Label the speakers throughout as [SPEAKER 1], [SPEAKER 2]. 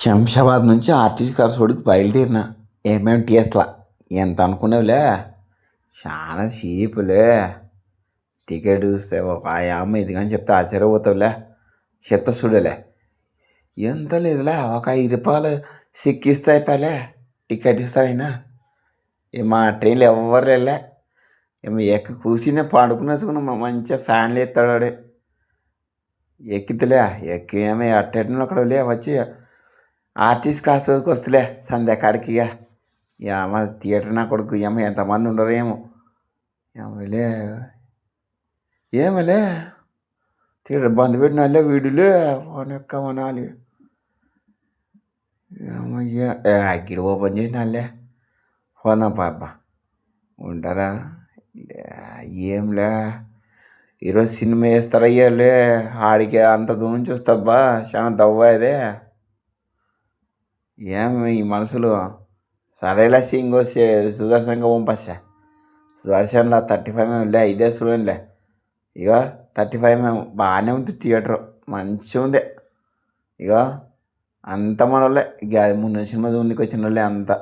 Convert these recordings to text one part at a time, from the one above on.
[SPEAKER 1] శంషాబాద్ నుంచి ఆర్టీసీ కరసోడికి బయలుదేరిన ఏమేమి టీఎస్లా ఎంత అనుకున్నావులే. చాలా చీపులే. టికెట్ చూస్తే ఒక యామ ఇది కానీ చెప్తే ఆశ్చర్యపోతావులే. చెప్తా చూడలే, ఎంత లేదులే, ఒక 5 రూపాయలు సిక్కిస్తే అయిపోలే. టికెట్ ఇస్తాయినా మా ట్రైన్లో ఎవరు వెళ్ళే. ఏమో ఎక్కి కూర్చునే పండుకునేసుకున్నాం. మంచిగా ఫ్యాన్లు ఎత్తాడు ఎక్కితులే. ఎక్కి ఏమో అట్టెట్టిన అక్కడ లే వచ్చి ఆర్టీసీ క్లాస్కి వస్తులే సంధ్యాకాడికి. ఏమో థియేటర్ నా కొడుకు ఏమో ఎంతమంది ఉండరు ఏమో. ఏమోలే ఏమోలే థియేటర్ బంద్ పెట్టినాలే వీడులే ఫోన్ ఎక్కమనాలి. ఏమయ్యా అగ్గిడి ఓపెన్ చేసినాలే ఫోన్ అబ్బా ఉంటారా. ఏంలే ఈరోజు సినిమా వేస్తారయ్యాలే. ఆడికి అంత దూరం నుంచి వస్తాబ్బా చాలా దవ్వ అదే. ఏమి ఈ మనుషులు సరేలే సింగ్ వస్తే సుదర్శన్గా పంపస్తా. సుదర్శన్లో 35 మేము లే, ఇదే చూడండిలే. ఇక 35 మేము బాగానే ఉంది థియేటర్, మంచిగా ఉంది. ఇక అంత మన వాళ్ళే ఇక మొన్న సినిమా చూడడానికి వచ్చిన వాళ్ళే అంతా.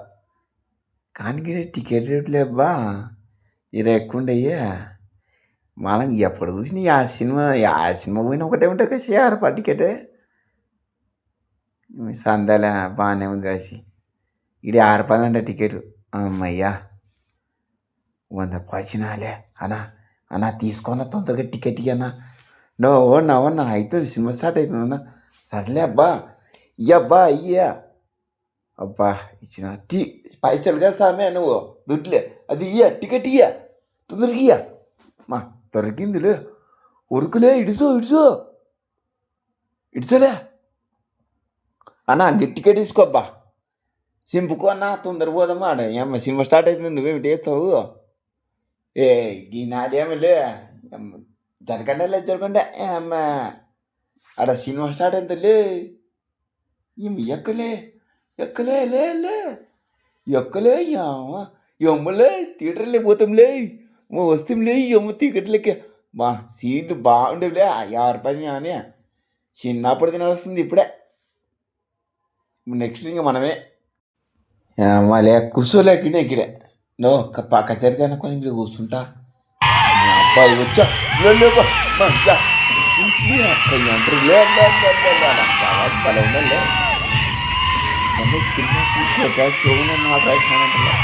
[SPEAKER 1] కానీ టికెట్ రేట్లు అబ్బా ఇరా ఎక్కువ ఉండయ్యే. మనం ఎప్పుడు చూసినా ఆ సినిమా పోయినా ఒకటే ఉంటాయి కదా షేర్ టికెటే. సందాలే బాగానే ఉంది రాసి ఇది 6 రూపాయలు అంటే టికెట్. అమ్మయ్యా 100 రూపాయలు వచ్చినాలే అన్నా. అన్నా తీసుకున్నా తొందరగా టికెట్ ఇవ్వన్నా. అవునా అవుతుంది సినిమా స్టార్ట్ అవుతుందన్నా. సర్లే అబ్బా ఇయ్యబ్బా అయ్యా అబ్బా ఇచ్చిన పైసలుగా సామే నువ్వు దుడ్లే అది టికెట్ తొందరగా మా దొరికిందిలే. ఉరుకులే ఇడిచోలే అన్నా టికెట్ తీసుకోబ్బా. సింపుకు అన్నా తొందర పోదామా. ఆడ ఏమ్మ సినిమా స్టార్ట్ అవుతుంది, నువ్వేమిటి వేస్తావు. ఈ నాదేమలే జరగండి అమ్మ. ఆడ సినిమా స్టార్ట్ అవుతుందిలే. ఏమి ఎక్కలే ఎక్కలే ఎమ్మలే థియేటర్లే పోతాంలే. వస్తాంలే ఎమ్మ టికెట్లకి. మా సీట్లు బాగుండేవిలే. 50 రూపాయలు అని చిన్నప్పుడు తినవస్తుంది ఇప్పుడే. నెక్స్ట్ ఇంకా మనమే మళ్ళీ కూర్చోలేకనే ఇక్కడే పక్క జరిగానే కొంచెం ఇక్కడ కూర్చుంటా. అబ్బాయి వచ్చా చూసి అంటారు బలం ఉండాలి. సినిమాకి కొట్టాల్సి ఏమైనా మాట రాసినాడంటే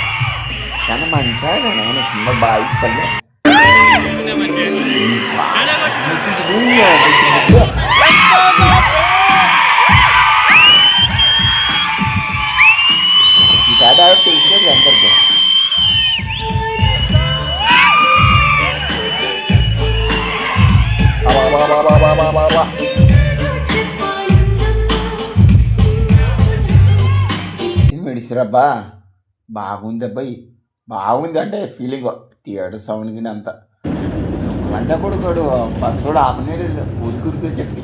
[SPEAKER 1] చాలా మంచిగా నేను సినిమా బాగా ఇస్తానులే. ఈ తాత తెలిసినది అందరికీ. సినిమా ఇడిసిరబ్బా బాగుంది అబ్బాయి. బాగుంది అంటే ఫీలింగ్ థియేటర్ సౌండ్ కింద అంతా. మంచిగా కొడుకోడు ఫస్ట్ కూడా ఆపనేది ఉరికి చెప్తే